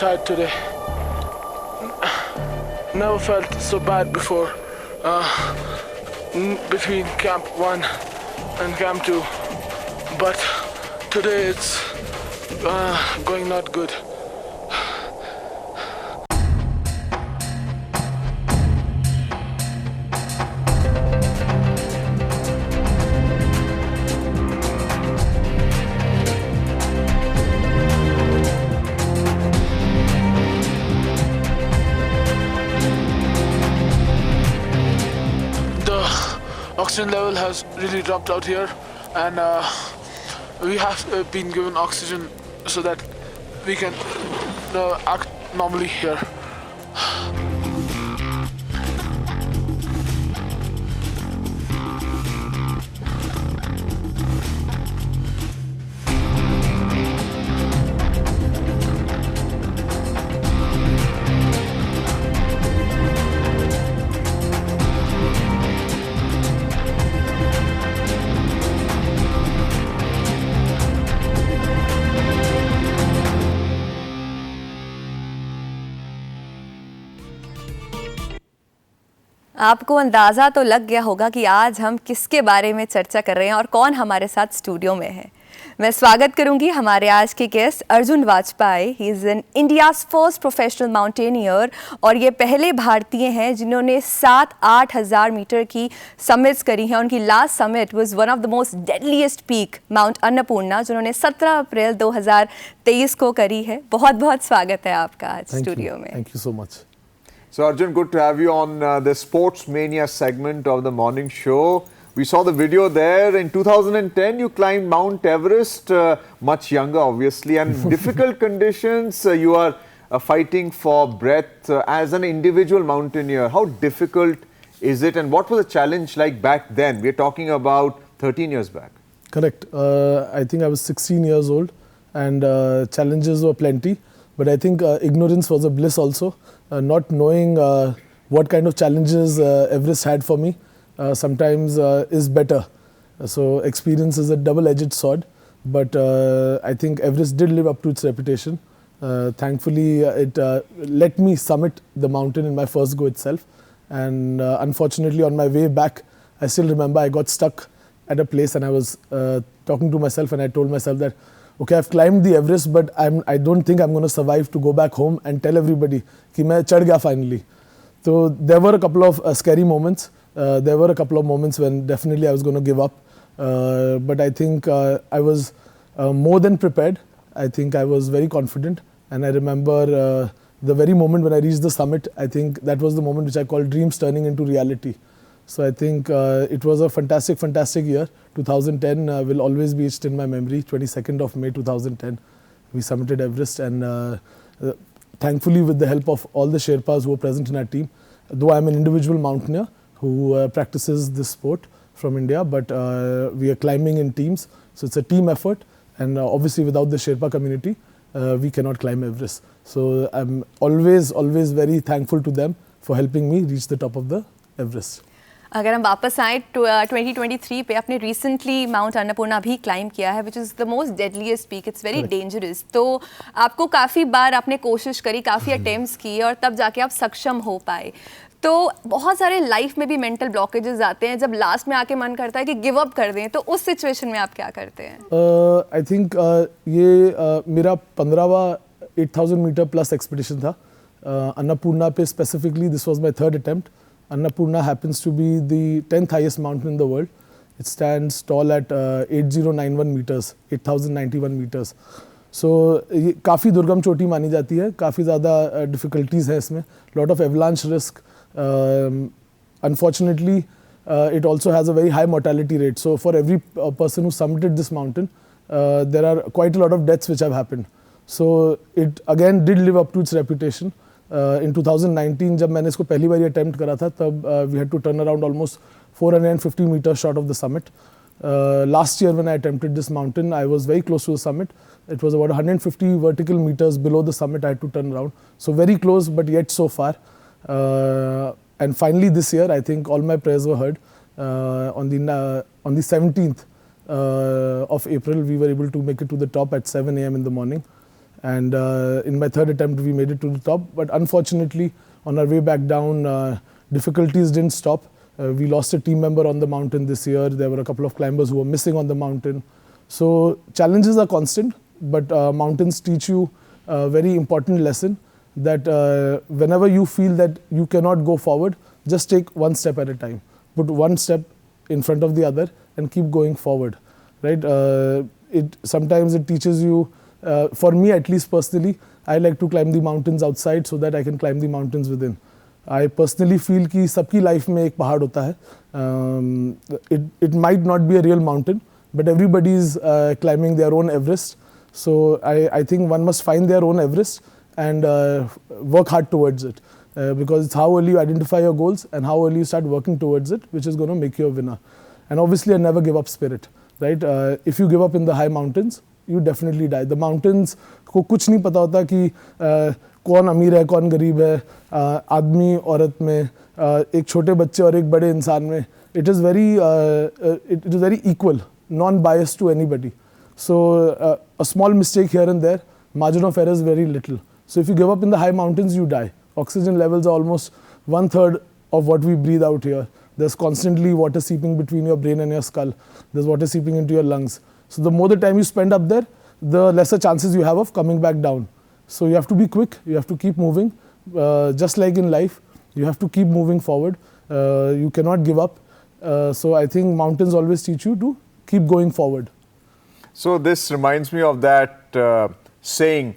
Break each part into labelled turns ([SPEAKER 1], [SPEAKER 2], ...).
[SPEAKER 1] tired today. Never felt so bad before between Camp 1 and Camp 2. But today it's going not good. Oxygen level has really dropped out here, and we have been given oxygen so that we can act normally here.
[SPEAKER 2] आपको अंदाज़ा तो लग गया होगा कि आज हम किसके बारे में चर्चा कर रहे हैं और कौन हमारे साथ स्टूडियो में है। मैं स्वागत करूंगी हमारे आज के guest Arjun Vajpayee. He is an India's first professional mountaineer और ये पहले भारतीय हैं जिन्होंने 7-8 हज़ार मीटर की समिट्स करी हैं। उनकी last summit was one of the most deadliest peak mount Annapurna, जिन्होंने 17 अप्रैल 2023 को करी है। बहुत बहुत स्वागत है आपका आज स्टूडियो में।
[SPEAKER 3] Thank you so much.
[SPEAKER 4] So Arjun, good to have you on the Sports Mania segment of the morning show. We saw the video there. In 2010, you climbed Mount Everest, much younger obviously, and difficult conditions. You are fighting for breath as an individual mountaineer. How difficult is it, and what was the challenge like back then? We're talking about 13 years back.
[SPEAKER 3] Correct. I think I was 16 years old, and challenges were plenty. But I think ignorance was a bliss also. Not knowing what kind of challenges Everest had for me sometimes is better. So experience is a double-edged sword. But I think Everest did live up to its reputation. Thankfully, it let me summit the mountain in my first go itself. And unfortunately, on my way back, I still remember I got stuck at a place, and I was talking to myself, and I told myself that, okay, I've climbed the Everest, but I don't think I'm going to survive to go back home and tell everybody कि मैं चढ़ गया finally. So there were a couple of scary moments. There were a couple of moments when definitely I was going to give up. But I think I was more than prepared. I think I was very confident. And I remember the very moment when I reached the summit, I think that was the moment which I call dreams turning into reality. So I think it was a fantastic, fantastic year. 2010 will always be etched in my memory. 22nd of May 2010, we summited Everest, and thankfully with the help of all the Sherpas who were present in our team, though I'm an individual mountaineer who practices this sport from India, but we are climbing in teams. So it's a team effort, and obviously without the Sherpa community, we cannot climb Everest. So I'm always, always very thankful to them for helping me reach the top of the Everest.
[SPEAKER 2] अगर हम वापस आए 2023 पे, आपने recently mount Annapurna भी climb किया है, which is the most deadliest peak. It's very dangerous. तो आपको काफ़ी बार आपने कोशिश करी, काफ़ी अटेम्प्ट्स किए और तब जाके आप सक्षम हो पाए. तो बहुत सारे लाइफ में भी मेंटल ब्लॉकेजेस आते हैं जब लास्ट में आके मन करता है कि गिव अप कर दें. तो उस सिचुएशन में आप क्या करते हैं?
[SPEAKER 3] आई थिंक ये मेरा 15वां 8000 मीटर प्लस एक्सपीडिशन था. अन्नपूर्णा पे specifically this was my third attempt. Annapurna happens to be the 10th highest mountain in the world. It stands tall at 8091 meters, 8091 meters. So ये काफ़ी दुर्गम चोटी मानी जाती है, काफ़ी ज़्यादा difficulties है इसमें, lot of avalanche risk. Unfortunately, it also has a very high mortality rate. So for every person who summited this mountain, there are quite a lot of deaths which have happened. So it again did live up to its reputation. In 2019 जब मैंने इसको पहली बार attempt करा था, तब we had to turn around almost 450 meters short of the summit. Last year when I attempted this mountain, I was very close to the summit. It was about 150 vertical meters below the summit I had to turn around. So very close, but yet so far. And finally this year, I think all my prayers were heard. On the 17th of April, we were able to make it to the top at 7 a.m. in the morning. And in my third attempt, we made it to the top. But unfortunately, on our way back down, difficulties didn't stop. We lost a team member on the mountain this year. There were a couple of climbers who were missing on the mountain. So challenges are constant, but mountains teach you a very important lesson that whenever you feel that you cannot go forward, just take one step at a time. Put one step in front of the other and keep going forward, right? Sometimes it teaches you, for me at least personally, I like to climb the mountains outside so that I can climb the mountains within. I personally feel कि सबकी life में एक पहाड़ होता है. It might not be a real mountain, but everybody is climbing their own Everest. So I think one must find their own Everest and work hard towards it. Because it's how early you identify your goals and how early you start working towards it, which is going to make you a winner. And obviously a never give up spirit, right? If you give up in the high mountains, you definitely die. The mountains को कुछ नहीं पता होता कि कौन अमीर है कौन गरीब है, आदमी औरत में, एक छोटे बच्चे और एक बड़े इंसान में. It is very equal, non-biased to anybody. So a small mistake here and there, margin of error is very little. So if you give up in the high mountains, you die. Oxygen levels are almost 1/3 of what we breathe out here. There's constantly water seeping between your brain and your skull. There's water seeping into your lungs. So the more the time you spend up there, the lesser chances you have of coming back down. So you have to be quick. You have to keep moving. Just like in life, you have to keep moving forward. You cannot give up. So I think mountains always teach you to keep going forward.
[SPEAKER 4] So this reminds me of that saying,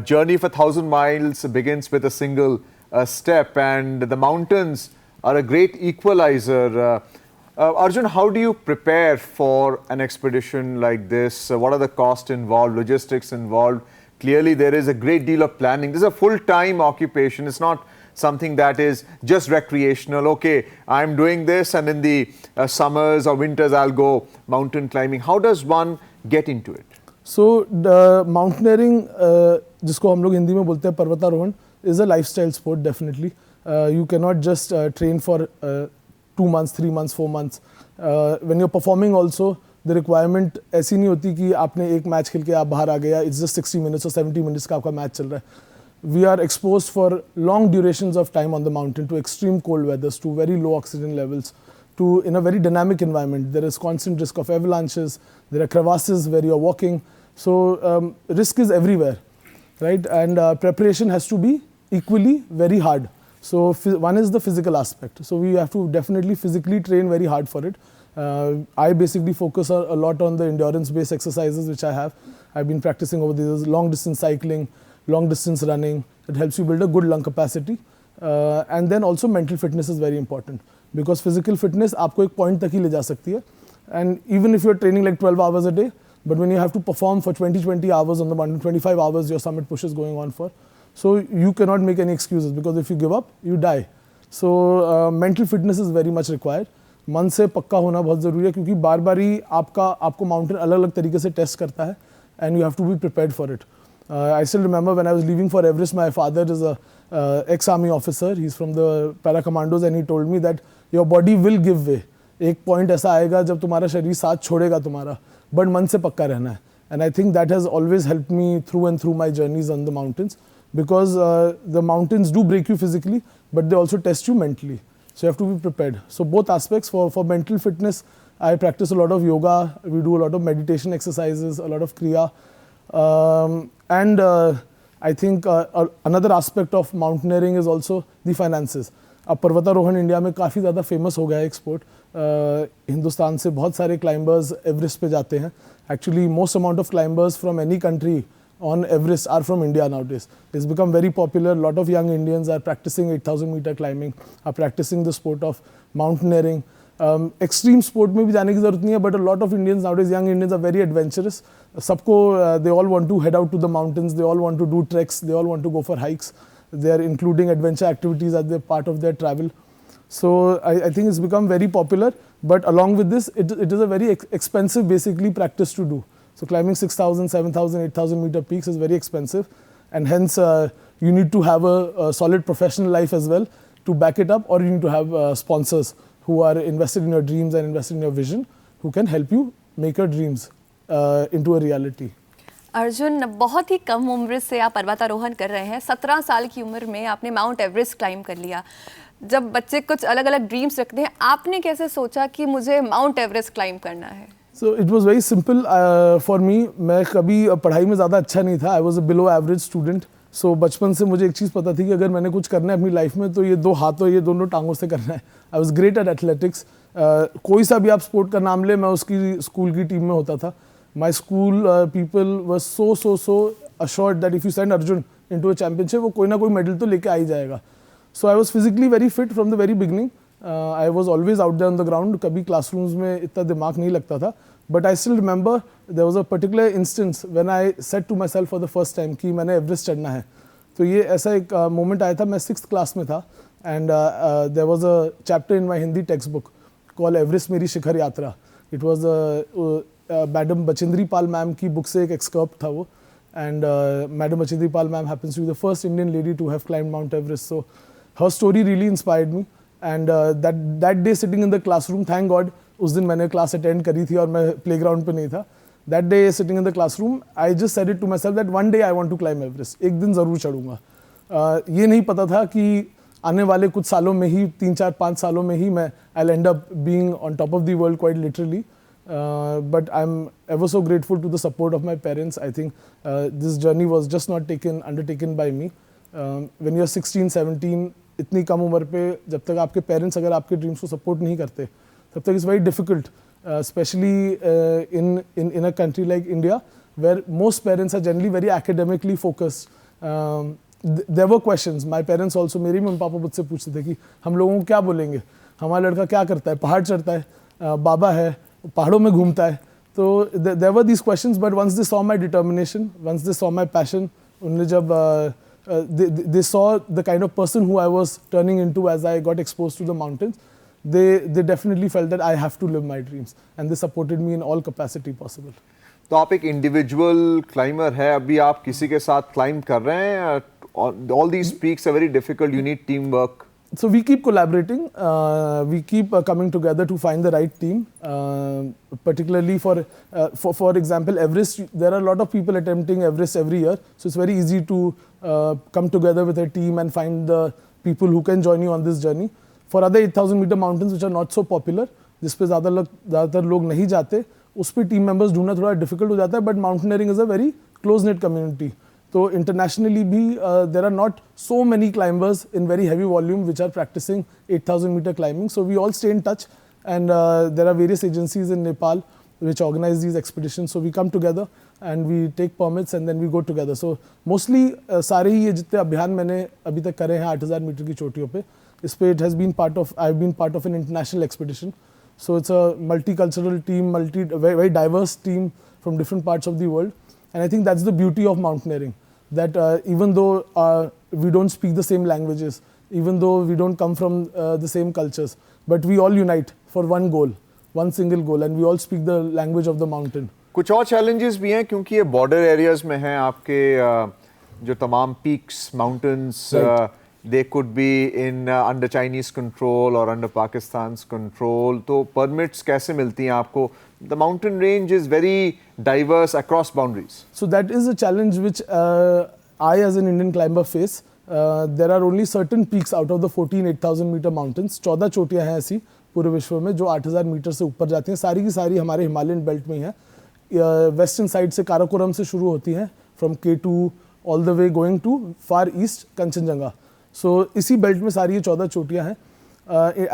[SPEAKER 4] journey of 1,000 miles begins with a single step, and the mountains are a great equalizer. Arjun, how do you prepare for an expedition like this? What are the costs involved, logistics involved? Clearly there is a great deal of planning. This is a full-time occupation. It's not something that is just recreational. Okay, I'm doing this and in the summers or winters I'll go mountain climbing. How does one get into it?
[SPEAKER 3] So the mountaineering, जिसको हम लोग हिंदी में बोलते हैं पर्वतारोहण, is a lifestyle sport definitely. You cannot just train for 2 months, 3 months, 4 months. When you're performing also, the requirement ऐसी नहीं होती कि आपने एक मैच खेल के आप बाहर आ गया. It's just 60 minutes or 70 minutes का आपका मैच चल रहा है. We are exposed for long durations of time on the mountain to extreme cold weathers, to very low oxygen levels, to in a very dynamic environment. There is constant risk of avalanches. There are crevasses where you are walking. So risk is everywhere, right? And preparation has to be equally very hard. So one is the physical aspect. So we have to definitely physically train very hard for it. I basically focus a lot on the endurance-based exercises which I have. I've been practicing over the years, long distance cycling, long distance running. It helps you build a good lung capacity. And then also mental fitness is very important, because physical fitness आपको एक point तक ही ले जा सकती है. And even if you're training like 12 hours a day, but when you have to perform for 20 hours on the mountain, 25 hours your summit push is going on for. So you cannot make any excuses, because if you give up, you die. So mental fitness is very much required. मन से पक्का होना बहुत ज़रूरी है, क्योंकि बार बार ही आपको mountain अलग अलग तरीके से टेस्ट करता है, and you have to be prepared for it. I still remember when I was leaving for Everest, my father is a ex-army officer. He's from the para commandos, and he told me that your body will give way. एक point ऐसा आएगा जब तुम्हारा शरीर साथ छोड़ेगा तुम्हारा, but मन से पक्का रहना है. And I think that has always helped me through and through my journeys on the mountains, because the mountains do break you physically, but they also test you mentally. So you have to be prepared. So both aspects. For mental fitness, I practice a lot of yoga. We do a lot of meditation exercises, a lot of kriya. And I think another aspect of mountaineering is also the finances. अब पर्वतारोहण India में काफ़ी ज़्यादा famous हो गया है export. Hindustan से बहुत सारे क्लाइंबर्स एवरेस्ट पे जाते हैं. Actually, most amount of climbers from any country on Everest are from India nowadays. It's become very popular. A lot of young Indians are practicing 8,000 meter climbing, are practicing the sport of mountaineering. Extreme sport में भी जाने की ज़रूरत नहीं है, but a lot of Indians nowadays, young Indians are very adventurous. सबको they all want to head out to the mountains. They all want to do treks. They all want to go for hikes. They are including adventure activities as their part of their travel. So I think it's become very popular. But along with this, it is a very expensive basically practice to do. So climbing 6,000, 7,000, 8,000 meter peaks is very expensive, and hence you need to have a solid professional life as well to back it up, or you need to have sponsors who are invested in your dreams and invested in your vision, who can help you make your dreams into a reality.
[SPEAKER 2] Arjun, बहुत ही कम उम्र से आप पर्वतारोहण कर रहे हैं। 17 साल की उम्र में आपने माउंट एवरेस्ट क्लाइम कर लिया। जब बच्चे कुछ अलग अलग ड्रीम्स रखते हैं, आपने कैसे सोचा कि मुझे माउंट एवरेस्ट क्लाइम करना है?
[SPEAKER 3] So it was very simple for me. मैं कभी पढ़ाई में ज़्यादा अच्छा नहीं था। I was a below average student. So बचपन से मुझे एक चीज़ पता थी कि अगर मैंने कुछ करना है अपनी लाइफ में तो ये 2 हाथों ये दोनों टांगों से करना है। I was great at athletics. कोई सा भी आप स्पोर्ट का नाम ले, मैं उसकी स्कूल की टीम में होता था। My school people were so assured that if you send Arjun into a championship, वो कोई ना कोई मेडल तो लेके आ ही जाएगा। So I was physically very fit from the very beginning. I was always out there on the ground. कभी classrooms में इतना दिमाग नहीं लगता था। But I still remember there was a particular instance when I said to myself for the first time कि मैंने Everest चढ़ना है। तो ये ऐसा एक मोमेंट आया था, मैं 6th क्लास में था and there was a chapter in my Hindi textbook called Everest मेरी शिखर यात्रा। It was madam Bachendri Pal ma'am की बुक से एक एक्सकर्प्ट था वो। And Madam Bachendri Pal ma'am happens to be the first Indian lady to have climbed Mount Everest. So her story really inspired me. And that day sitting in the classroom, thank God, उस दिन मैंने class attend करी थी और मैं playground पे नहीं था। That day sitting in the classroom, I just said it to myself that one day I want to climb Everest. एक दिन ज़रूर चढ़ूँगा। ये नहीं पता था कि आने वाले कुछ सालों में ही 3, 4, 5 सालों में ही मैं I'll end up being on top of the world quite literally. But I'm ever so grateful to the support of my parents. I think this journey was just not undertaken by me. When you're 16, 17, इतनी कम उम्र पे जब तक आपके parents अगर आपके dreams को support नहीं करते तब तक it's very difficult, specially in a country like India where most parents are generally very academically focused. There were questions. My parents also, मेरे मम्मी पापा मुझसे पूछते थे कि हम लोगों को क्या बोलेंगे, हमारा लड़का क्या करता है, पहाड़ चढ़ता है, बाबा है, पहाड़ों में घूमता है। तो there were these questions, but once they saw my determination, once they saw my passion, उन्होंने जब they saw the kind of person who I was turning into as I got exposed to the mountains, they definitely felt that I have to live my dreams, and they supported me in all capacity possible.
[SPEAKER 4] तो आप एक individual climber है, अभी आप किसी के साथ climb कर रहे हैं। All these peaks are very difficult. You need teamwork.
[SPEAKER 3] So we keep collaborating. We keep coming together to find the right team. Particularly for example, Everest. There are a lot of people attempting Everest every year. So it's very easy to come together with a team and find the people who can join you on this journey. For other 8,000 meter mountains which are not so popular, जिस पे ज़्यादातर लोग नहीं जाते, उस पे team members ढूंढना थोड़ा डिफिकल्ट हो जाता है। But mountaineering is a very close knit community. तो इंटरनेशनली भी there are not so many climbers in very heavy volume which are practising 8,000 metre climbing. So we all stay in touch and there are various agencies in Nepal which organize these expeditions. So we come together and we take permits and then we go together. So mostly सारे ही ये जितने अभियान मैंने अभी तक करे हैं 8,000 metre की चोटियों पे, इस पे it has been I've been part of an international expedition. So it's a multicultural team, very diverse team from different parts of the world. And I think that's the beauty of mountaineering, that even though we don't speak the same languages, even though we don't come from the same cultures, but we all unite for one goal, one single goal, and we all speak the language of the mountain.
[SPEAKER 4] कुछ और challenges भी हैं क्योंकि ये border areas में हैं आपके जो तमाम peaks, mountains, they could be in under Chinese control or under Pakistan's control. तो permits कैसे मिलती हैं आपको? The mountain range is very diverse across boundaries.
[SPEAKER 3] So that is a challenge which I as an Indian climber face. There are only certain peaks out of the 14 8,000 meter mountains. 14 चोटियाँ हैं ऐसी पूरे विश्व में जो 8,000 मीटर से ऊपर जाती हैं। सारी की सारी हमारे हिमालयन बेल्ट में ही हैं। वेस्टर्न साइड से काराकोरम से शुरू होती हैं, from K2 all the way going to far east Kanchenjunga. So इसी बेल्ट में सारी ये 14 चोटियाँ हैं।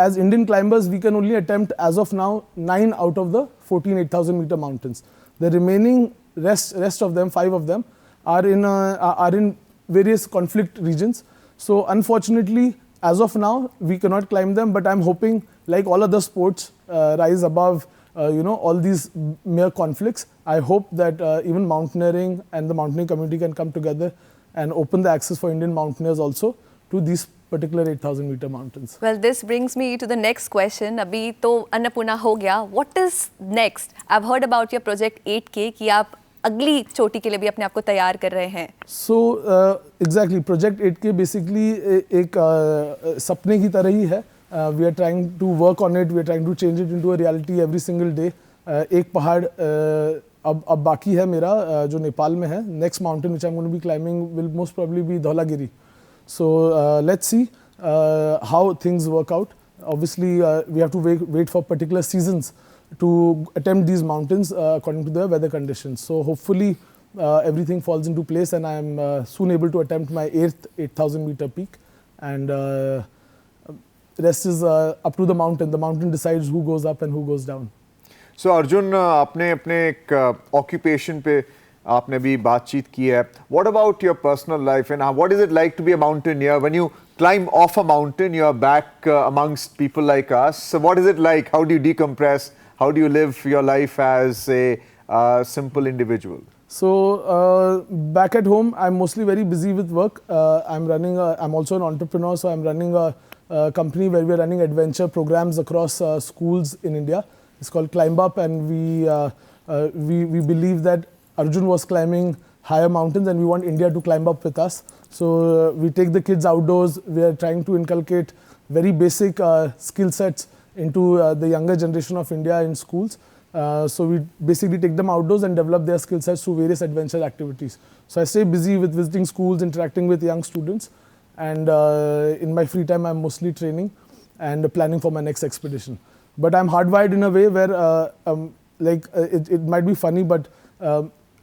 [SPEAKER 3] As Indian climbers, we can only attempt as of now 9 out of the 14 8,000 meter mountains. The remaining rest of them, 5 of them, are in various conflict regions. So unfortunately, as of now, we cannot climb them. But I'm hoping, like all other sports, rise above all these mere conflicts. I hope that even mountaineering and the mountaineering community can come together and open the access for Indian mountaineers also to these particular 8,000 meter mountains.
[SPEAKER 2] Well, this brings me to the next question. अभी तो अन्नपूर्णा हो गया. What is next? I've heard about your project 8K कि आप अगली चोटी के लिए भी अपने आप को तैयार कर रहे हैं.
[SPEAKER 3] So exactly, project 8K basically एक सपने की तरह ही है. We are trying to work on it. We are trying to change it into a reality every single day. एक पहाड़ अब बाकी है मेरा जो नेपाल में है. Next mountain which I'm going to be climbing will most probably be Dhaulagiri. So let's see how things work out. Obviously, we have to wait for particular seasons to attempt these mountains according to the weather conditions. So hopefully everything falls into place and I am soon able to attempt my 8,000 meter peak. And rest is up to the mountain. The mountain decides who goes up and who goes down.
[SPEAKER 4] So Arjun, आपने अपने एक occupation पे आपने भी बातचीत की है. What about your personal life and what is it like to be a mountaineer? When you climb off a mountain, you are back amongst people like us. So what is it like? How do you decompress? How do you live your life as a simple individual?
[SPEAKER 3] So back at home, I'm mostly very busy with work. I'm also an entrepreneur, so I'm running a company where we're running adventure programs across schools in India. It's called Climb Up, and we believe that Arjun was climbing higher mountains and we want India to climb up with us. So we take the kids outdoors. We are trying to inculcate very basic skill sets into the younger generation of India in schools. So we basically take them outdoors and develop their skill sets through various adventure activities. So I stay busy with visiting schools, interacting with young students, and in my free time I'm mostly training and planning for my next expedition. But I'm hardwired in a way where it might be funny, but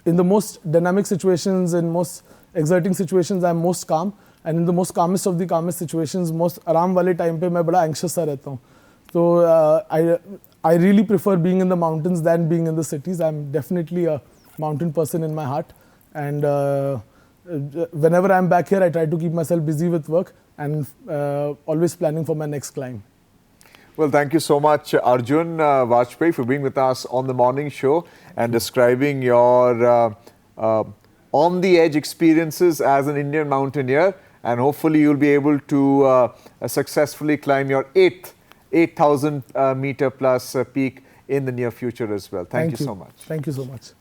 [SPEAKER 3] in the most dynamic situations, in most exerting situations, I'm most calm, and in the most calmest of the calmest situations, most आराम वाले time पे मैं बड़ा anxious सा रहता हूँ. So I really prefer being in the mountains than being in the cities. I'm definitely a mountain person in my heart, and whenever I'm back here, I try to keep myself busy with work and always planning for my next climb.
[SPEAKER 4] Well, thank you so much, Arjun Vajpai, for being with us on the morning show and describing your on-the-edge experiences as an Indian mountaineer. And hopefully you'll be able to successfully climb your 8,000 meter plus peak in the near future as well. Thank you so much.
[SPEAKER 3] Thank you so much.